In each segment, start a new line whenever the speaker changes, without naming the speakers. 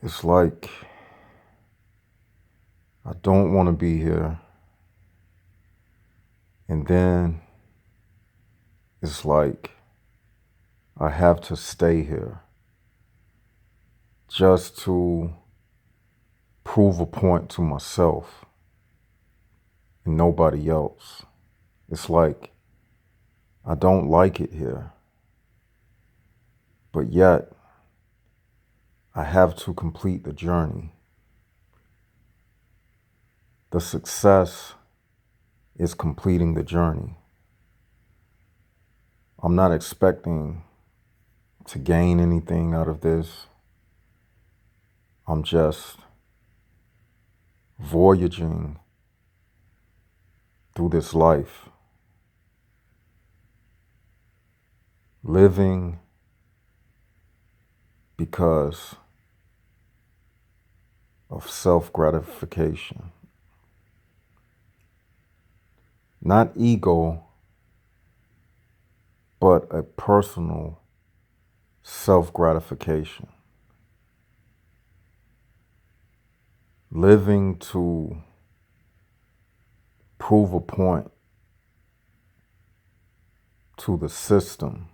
It's like I don't want to be here. And then it's like I have to stay here just to prove a point to myself and nobody else. It's like I don't like it here, but yet I have to complete the journey. The success is completing the journey. I'm not expecting to gain anything out of this. I'm just voyaging through this life, living because of self-gratification. Not ego, but a personal self-gratification. Living to prove a point to the system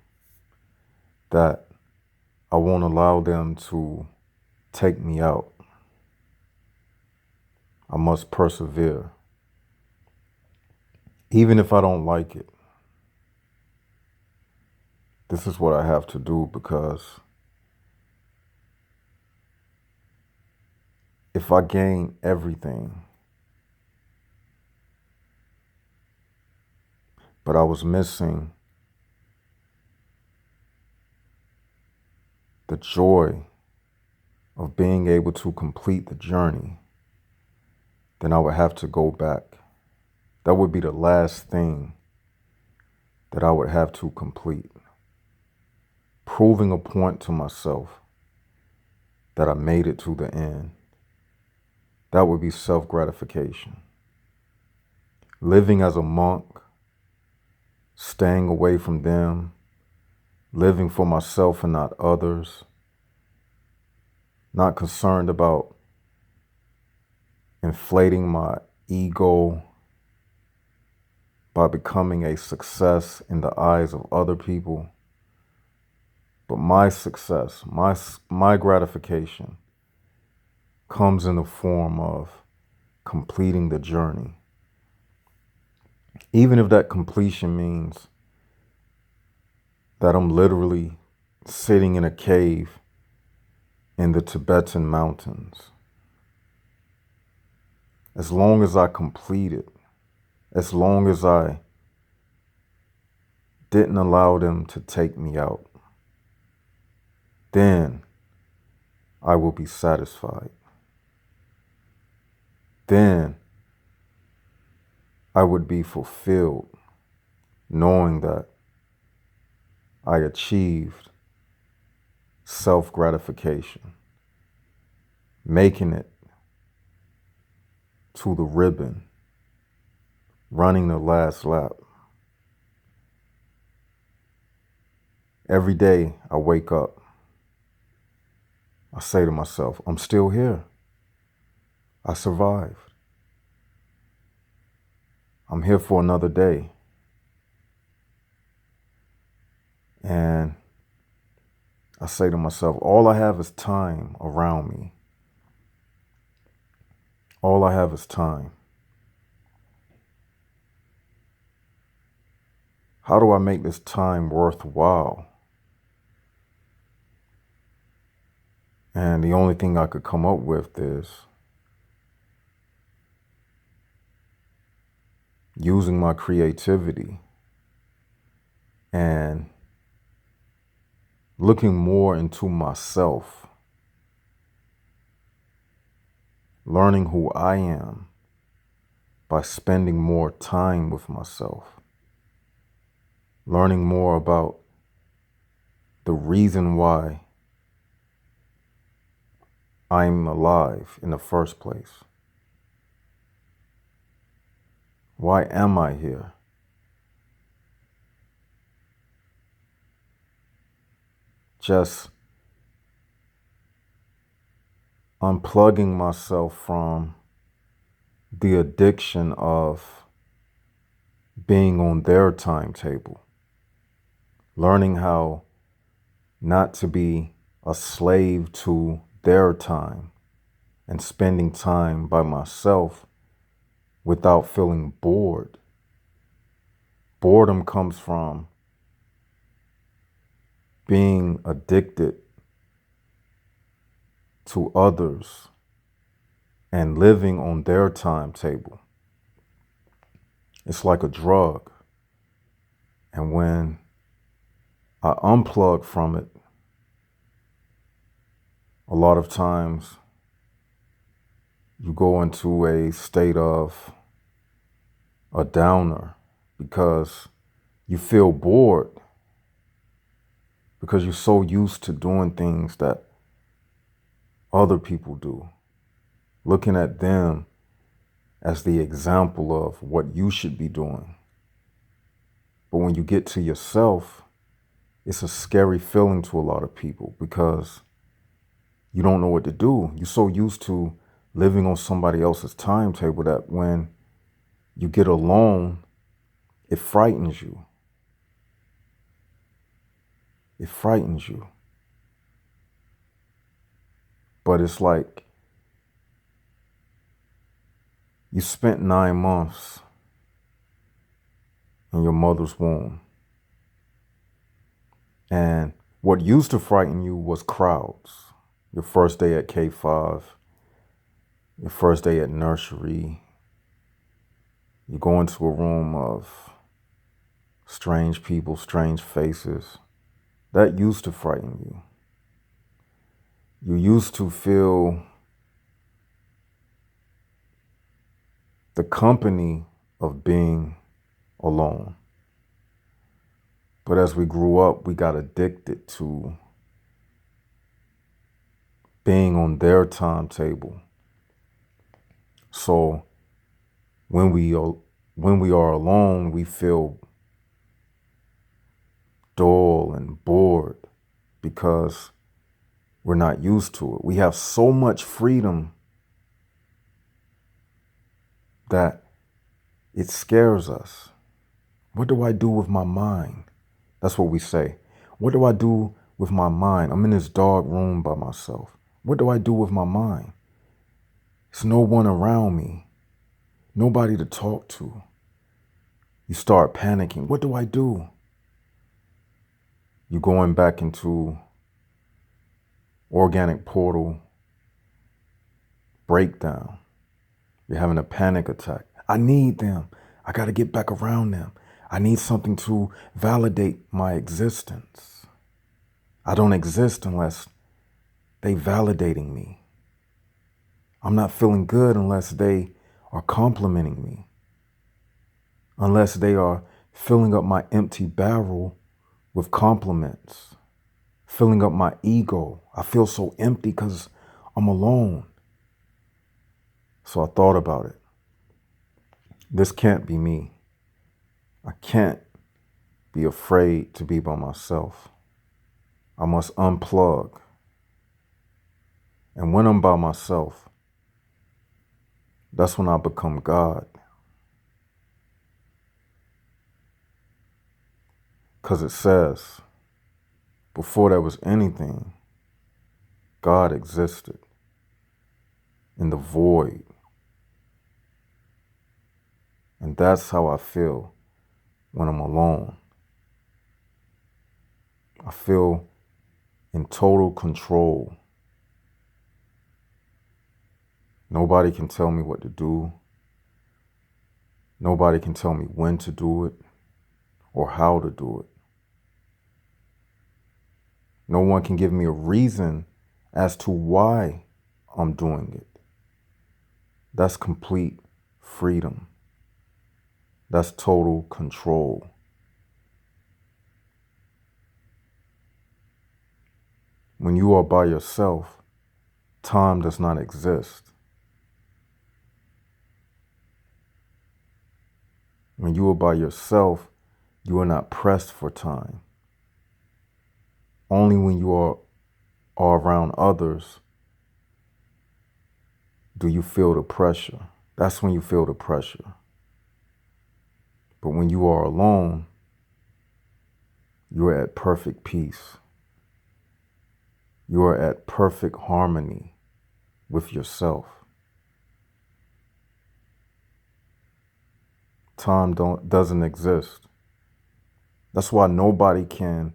that I won't allow them to take me out. I must persevere, even if I don't like it. This is what I have to do, because if I gain everything, but I was missing the joy of being able to complete the journey, then I would have to go back. That would be the last thing that I would have to complete. Proving a point to myself that I made it to the end. That would be self-gratification. Living as a monk, staying away from them, living for myself and not others, not concerned about inflating my ego by becoming a success in the eyes of other people. But my success, my gratification comes in the form of completing the journey. Even if that completion means that I'm literally sitting in a cave in the Tibetan mountains. As long as I complete it, as long as I didn't allow them to take me out, then I will be satisfied. Then I would be fulfilled, knowing that I achieved self-gratification, making it to the ribbon, running the last lap. Every day I wake up, I say to myself, I'm still here. I survived. I'm here for another day. And I say to myself, all I have is time around me. All I have is time. How do I make this time worthwhile? And the only thing I could come up with is using my creativity and looking more into myself, learning who I am by spending more time with myself, learning more about the reason why I'm alive in the first place. Why am I here? Just unplugging myself from the addiction of being on their timetable, learning how not to be a slave to their time and spending time by myself without feeling bored. Boredom comes from being addicted to others and living on their timetable. It's like a drug. And when I unplug from it, a lot of times you go into a state of a downer because you feel bored, because you're so used to doing things that other people do, looking at them as the example of what you should be doing. But when you get to yourself, it's a scary feeling to a lot of people because you don't know what to do. You're so used to living on somebody else's timetable that when you get alone, it frightens you. It frightens you. But it's like you spent 9 months in your mother's womb. And what used to frighten you was crowds. Your first day at K5, your first day at nursery. You go into a room of strange people, strange faces. That used to frighten you. You used to feel the company of being alone. But as we grew up, we got addicted to being on their timetable. So when we are alone, we feel dull and bored because we're not used to it. We have so much freedom that it scares us. What do I do with my mind? That's what we say. What do I do with my mind? I'm in this dark room by myself. What do I do with my mind? There's no one around me. Nobody to talk to. You start panicking. What do I do? You're going back into organic portal breakdown. You're having a panic attack. I need them. I got to get back around them. I need something to validate my existence. I don't exist unless they validating me. I'm not feeling good unless they are complimenting me. Unless they are filling up my empty barrel with compliments. Filling up my ego. I feel so empty because I'm alone. So I thought about it. This can't be me. I can't be afraid to be by myself. I must unplug. And when I'm by myself, that's when I become God. Because it says, before there was anything, God existed in the void. And that's how I feel when I'm alone. I feel in total control. Nobody can tell me what to do. Nobody can tell me when to do it or how to do it. No one can give me a reason as to why I'm doing it. That's complete freedom. That's total control. When you are by yourself, time does not exist. When you are by yourself, you are not pressed for time. Only when you are around others do you feel the pressure. That's when you feel the pressure. But when you are alone, you are at perfect peace. You are at perfect harmony with yourself. Time doesn't exist. That's why nobody can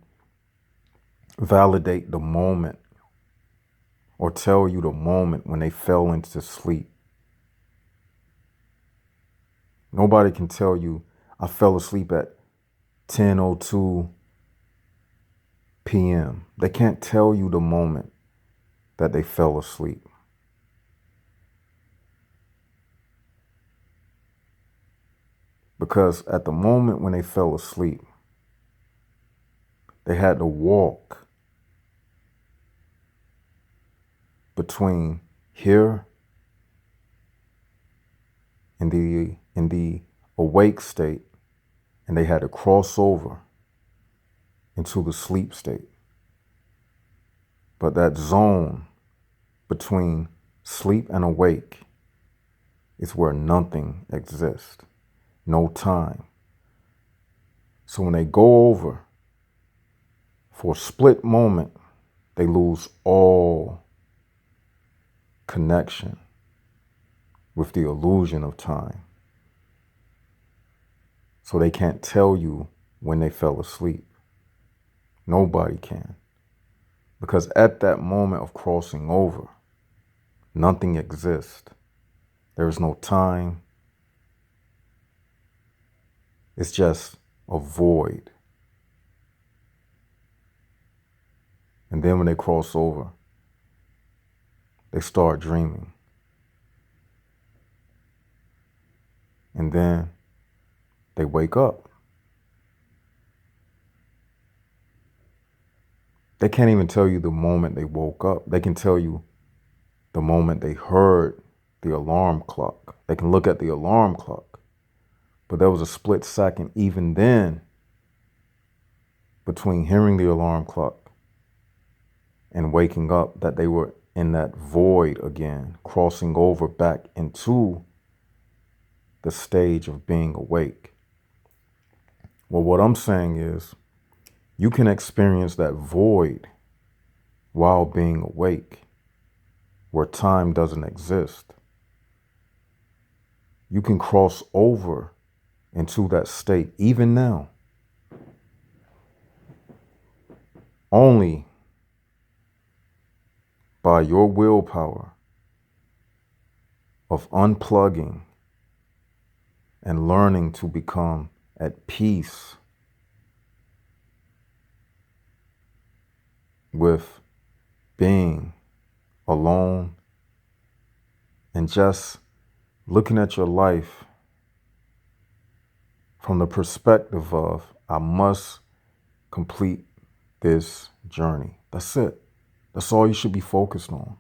validate the moment or tell you the moment when they fell into sleep. Nobody can tell you, I fell asleep at 10:02 p.m. They can't tell you the moment that they fell asleep. Because at the moment when they fell asleep, they had to walk between here in the awake state, and they had to cross over into the sleep state. But that zone between sleep and awake is where nothing exists, no time. So when they go over, for a split moment, they lose all connection with the illusion of time. So they can't tell you when they fell asleep. Nobody can. Because at that moment of crossing over, nothing exists. There is no time. It's just a void. And then when they cross over, they start dreaming. And then they wake up. They can't even tell you the moment they woke up. They can tell you the moment they heard the alarm clock. They can look at the alarm clock. But there was a split second, even then, between hearing the alarm clock and waking up, that they were in that void again, crossing over back into the stage of being awake. Well, what I'm saying is, you can experience that void while being awake, where time doesn't exist. You can cross over into that state, even now, only by your willpower of unplugging and learning to become at peace with being alone and just looking at your life from the perspective of, I must complete this journey. That's it. That's all you should be focused on.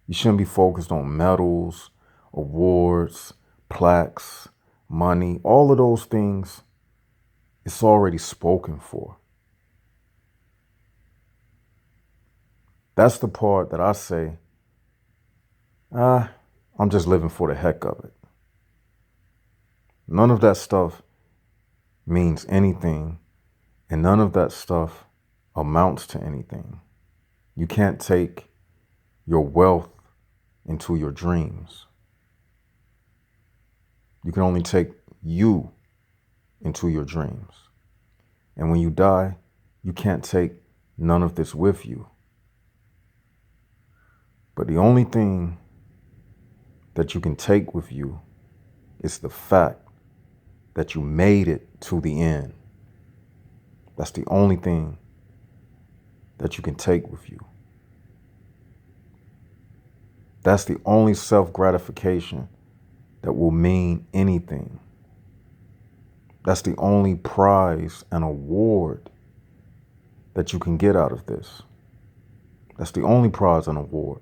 You shouldn't be focused on medals, awards, plaques, money, all of those things. It's already spoken for. That's the part that I say, I'm just living for the heck of it. None of that stuff means anything, and none of that stuff amounts to anything. You can't take your wealth into your dreams. You can only take you into your dreams. And when you die, you can't take none of this with you. But the only thing that you can take with you is the fact that you made it to the end. That's the only thing that you can take with you. That's the only self-gratification that will mean anything. That's the only prize and award that you can get out of this. That's the only prize and award.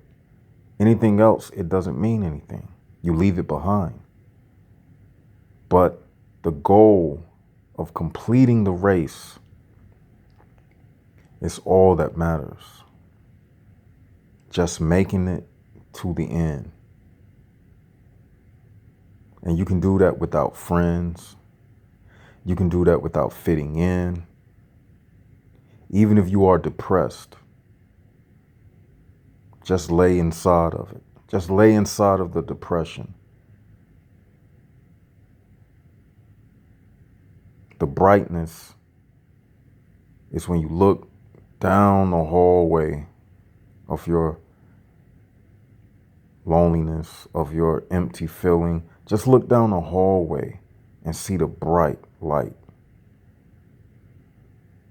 Anything else, it doesn't mean anything. You leave it behind. But the goal of completing the race is all that matters. Just making it to the end. And you can do that without friends. You can do that without fitting in. Even if you are depressed, just lay inside of it. Just lay inside of the depression. The brightness is when you look down the hallway of your loneliness, of your empty feeling. Just look down the hallway and see the bright light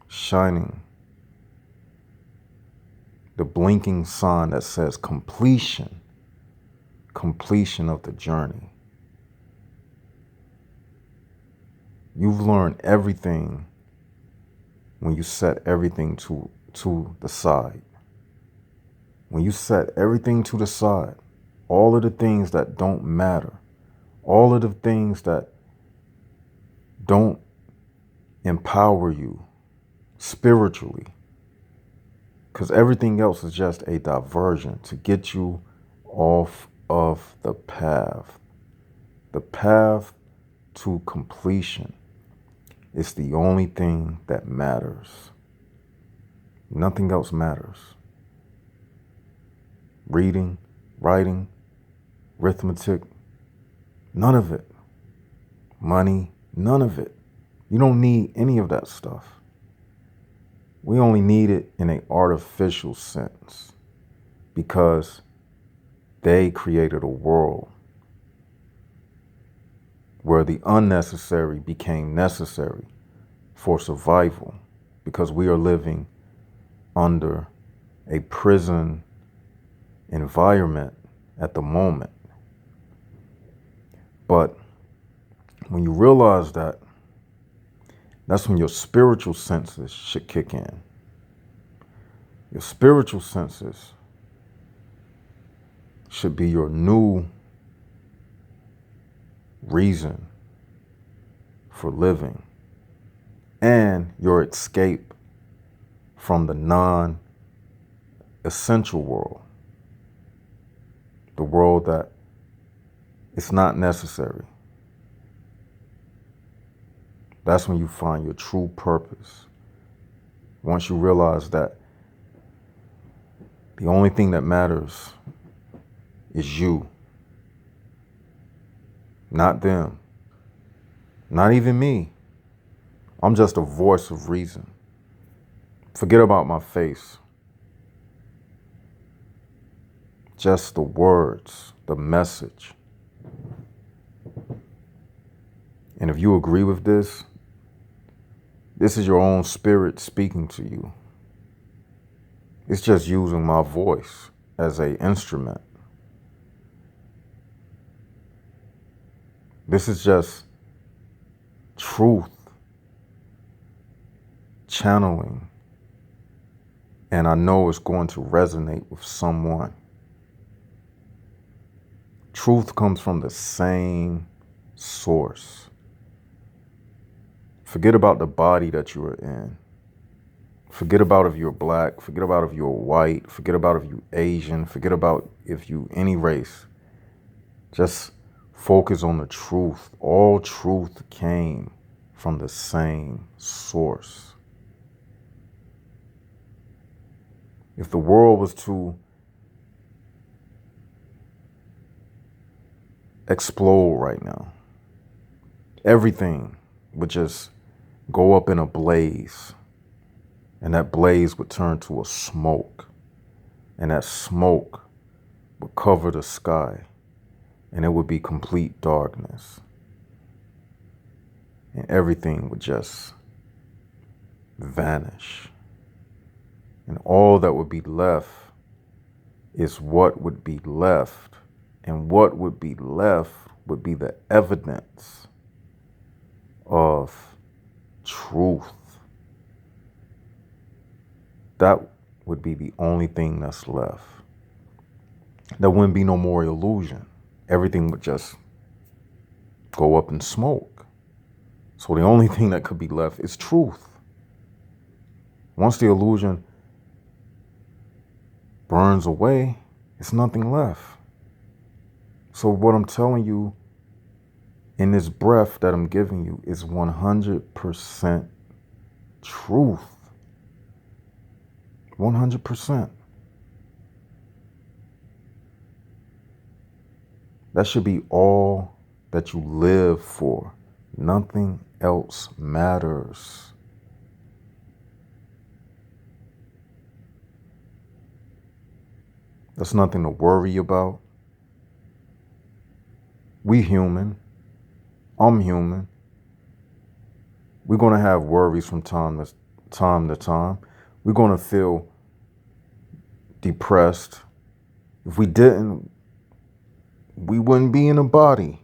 shining. The blinking sign that says completion. Completion of the journey. You've learned everything when you set everything to the side. When you set everything to the side, all of the things that don't matter, all of the things that don't empower you spiritually, because everything else is just a diversion to get you off of the path. The path to completion is the only thing that matters. Nothing else matters. Reading, writing, arithmetic, none of it. Money, none of it. You don't need any of that stuff. We only need it in an artificial sense because they created a world where the unnecessary became necessary for survival, because we are living under a prison environment at the moment. But when you realize that, that's when your spiritual senses should kick in. Your spiritual senses should be your new reason for living and your escape from the non-essential world, the world that is not necessary. That's when you find your true purpose. Once you realize that the only thing that matters is you, not them, not even me. I'm just a voice of reason. Forget about my face. Just the words, the message. And if you agree with this, this is your own spirit speaking to you. It's just using my voice as an instrument. This is just truth channeling. And I know it's going to resonate with someone. Truth comes from the same source. Forget about the body that you are in. Forget about if you're black. Forget about if you're white. Forget about if you're Asian. Forget about if you any race. Just focus on the truth. All truth came from the same source. If the world was to explode right now, everything would just go up in a blaze, and that blaze would turn to a smoke, and that smoke would cover the sky, and it would be complete darkness, and everything would just vanish, and all that would be left is what would be left, and what would be left would be the evidence of truth. That would be the only thing that's left. There wouldn't be no more illusion. Everything would just go up in smoke. So the only thing that could be left is truth. Once the illusion burns away, it's nothing left. So what I'm telling you in this breath that I'm giving you is 100% truth. 100%. That should be all that you live for. Nothing else matters. That's nothing to worry about. We human. I'm human. We're going to have worries from time to time. We're going to feel depressed. If we didn't, we wouldn't be in a body.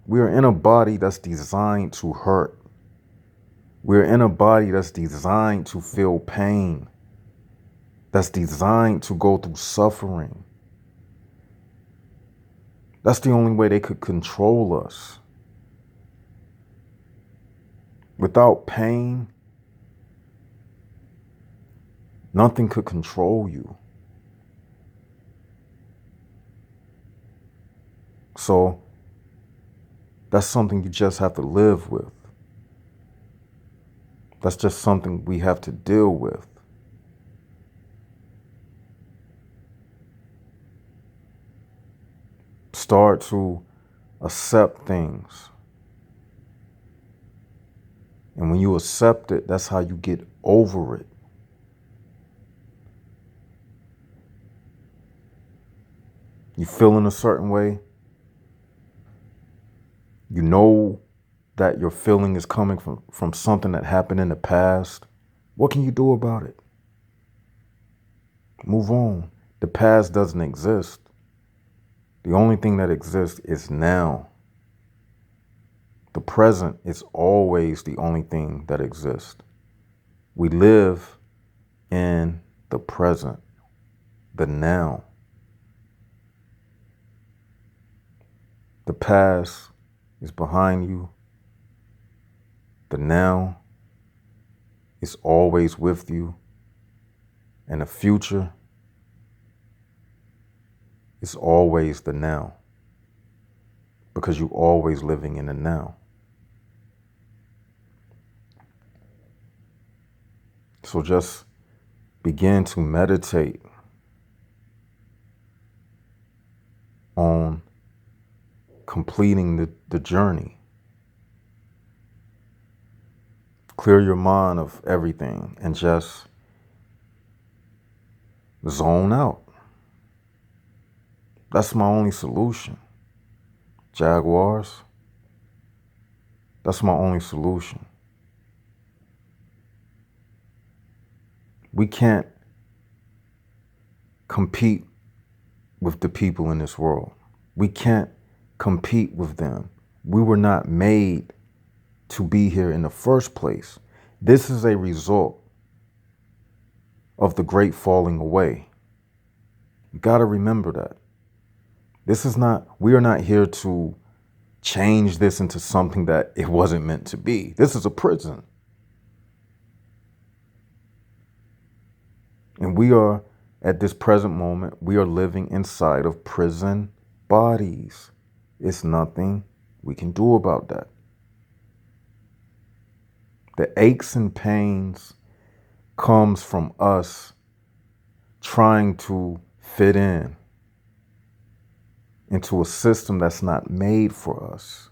We are in a body that's designed to hurt. We're in a body that's designed to feel pain. That's designed to go through suffering. That's the only way they could control us. Without pain, nothing could control you. So that's something you just have to live with. That's just something we have to deal with. Start to accept things. And when you accept it, that's how you get over it. You feel in a certain way. You know that your feeling is coming from something that happened in the past. What can you do about it? Move on. The past doesn't exist. The only thing that exists is now. The present is always the only thing that exists. We live in the present, the now. The past is behind you. The now is always with you. And the future is always the now. Because you're always living in the now. So just begin to meditate on completing the journey. Clear your mind of everything and just zone out. That's my only solution. Jaguars, that's my only solution. We can't compete with the people in this world. We can't compete with them. We were not made to be here in the first place. This is a result of the great falling away. You got to remember that. We are not here to change this into something that it wasn't meant to be. This is a prison. And we are, at this present moment, we are living inside of prison bodies. It's nothing we can do about that. The aches and pains comes from us trying to fit into a system that's not made for us.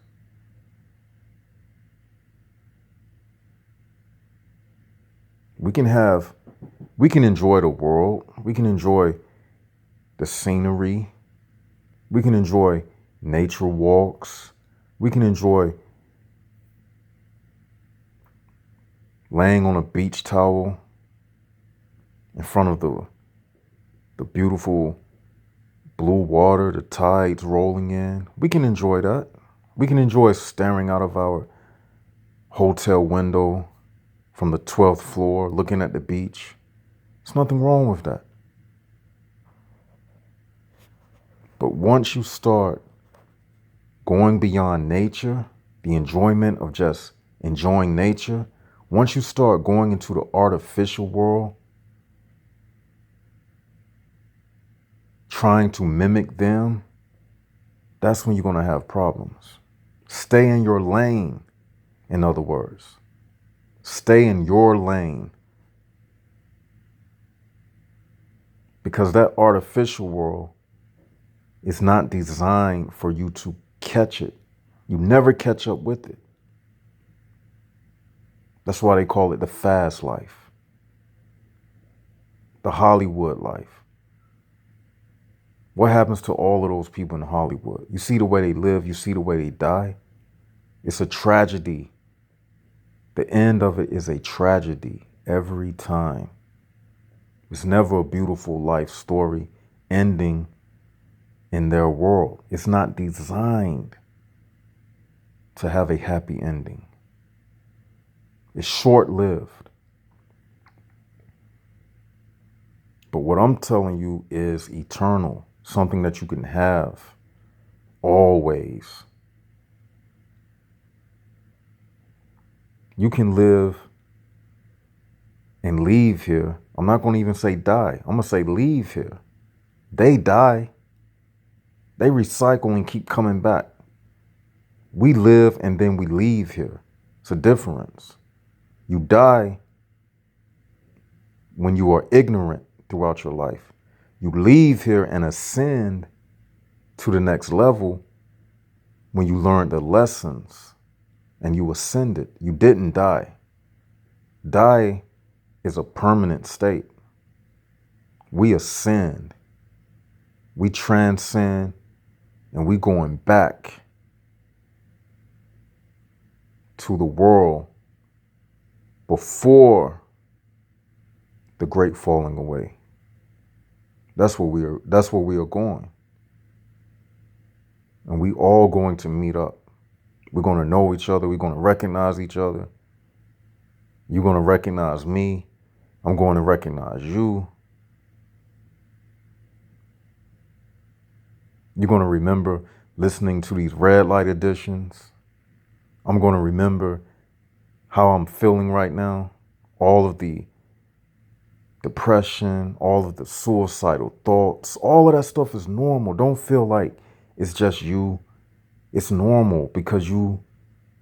We can enjoy the world. We can enjoy the scenery. We can enjoy nature walks. We can enjoy laying on a beach towel in front of the beautiful blue water, the tides rolling in. We can enjoy that. We can enjoy staring out of our hotel window from the 12th floor, looking at the beach. There's nothing wrong with that. But once you start going beyond nature, the enjoyment of just enjoying nature, once you start going into the artificial world, trying to mimic them, that's when you're going to have problems. Stay in your lane, in other words. Stay in your lane. Because that artificial world is not designed for you to catch it. You never catch up with it. That's why they call it the fast life, the Hollywood life. What happens to all of those people in Hollywood? You see the way they live, you see the way they die. It's a tragedy. The end of it is a tragedy every time. It's never a beautiful life story ending in their world. It's not designed to have a happy ending. It's short-lived. But what I'm telling you is eternal, something that you can have always. You can live and leave here. I'm not going to even say die. I'm going to say leave here. They die. They recycle and keep coming back. We live and then we leave here. It's a difference. You die when you are ignorant throughout your life. You leave here and ascend to the next level when you learn the lessons and you ascended. You didn't die. Die is a permanent state. We ascend. We transcend, and we going back to the world before the great falling away. That's where we are going. And we all going to meet up. We're going to know each other. We're going to recognize each other. You're going to recognize me. I'm going to recognize you. You're going to remember listening to these red light editions. I'm going to remember how I'm feeling right now. All of the depression, all of the suicidal thoughts, all of that stuff is normal. Don't feel like it's just you. It's normal because you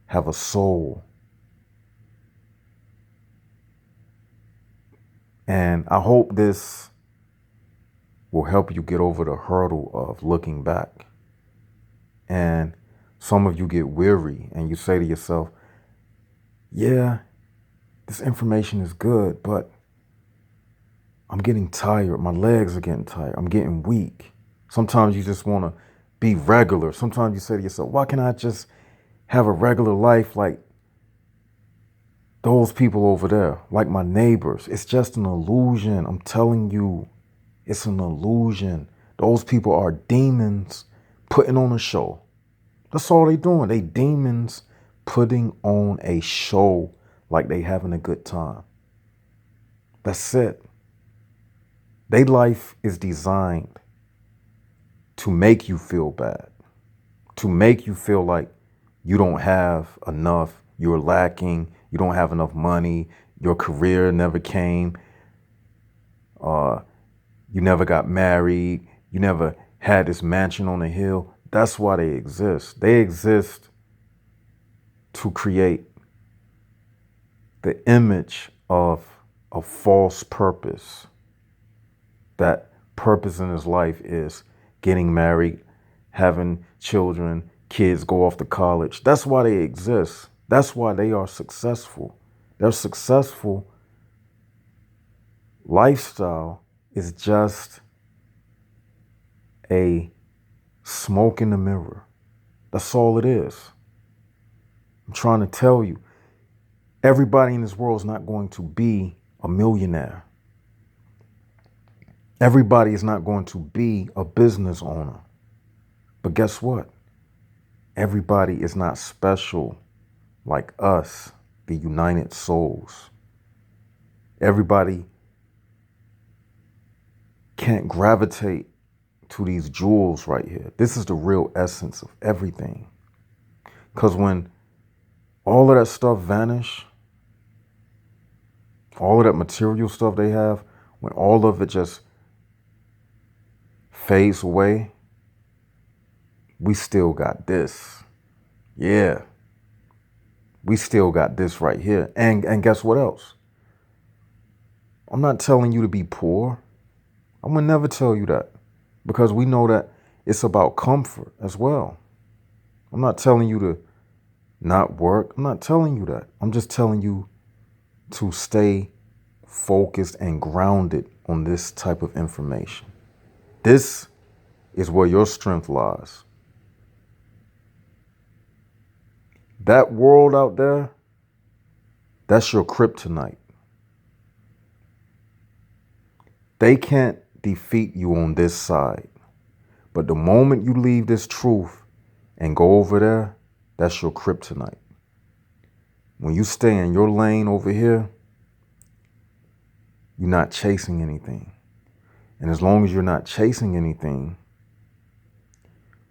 have a soul. And I hope this will help you get over the hurdle of looking back. And some of you get weary and you say to yourself, yeah, this information is good, but I'm getting tired. My legs are getting tired. I'm getting weak. Sometimes you just want to be regular. Sometimes you say to yourself, why can't I just have a regular life like those people over there, like my neighbors? It's just an illusion. I'm telling you, it's an illusion. Those people are demons putting on a show. That's all they doing. They demons putting on a show like they having a good time. That's it. Their life is designed to make you feel bad, to make you feel like you don't have enough, you're lacking, you don't have enough money, your career never came, you never got married, you never had this mansion on a hill. That's why they exist. They exist to create the image of a false purpose. That purpose in his life is getting married, having children, kids go off to college. That's why they exist. That's why they are successful. Their successful lifestyle is just a smoke in the mirror. That's all it is. I'm trying to tell you, everybody in this world is not going to be a millionaire. Everybody is not going to be a business owner. But guess what? Everybody is not special like us, the united souls. Everybody can't gravitate to these jewels right here. This is the real essence of everything. Because when all of that stuff vanish, all of that material stuff they have, when all of it just fades away, we still got this. Yeah, we still got this right here. And guess what else? I'm not telling you to be poor. I'm going to never tell you that, because we know that it's about comfort as well. I'm not telling you to not work. I'm not telling you that. I'm just telling you to stay focused and grounded on this type of information. This is where your strength lies. That world out there, that's your kryptonite. They can't defeat you on this side. But the moment you leave this truth and go over there, that's your kryptonite. When you stay in your lane over here, you're not chasing anything. And as long as you're not chasing anything,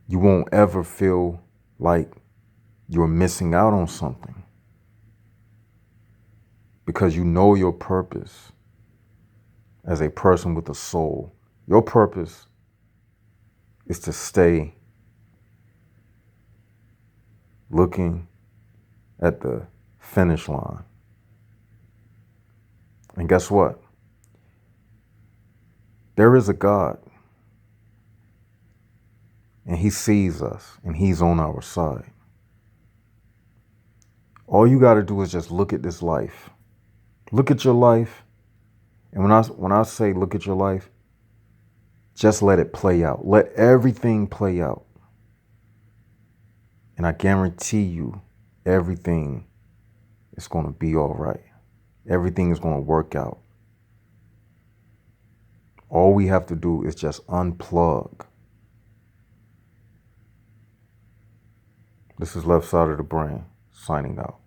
you won't ever feel like you're missing out on something, because you know your purpose as a person with a soul. Your purpose is to stay looking at the finish line. And guess what? There is a God, and he sees us, and he's on our side. All you got to do is just look at this life. Look at your life. And when I say look at your life, just let it play out. Let everything play out. And I guarantee you, everything is going to be all right. Everything is going to work out. All we have to do is just unplug. This is Left Side of the Brain, signing out.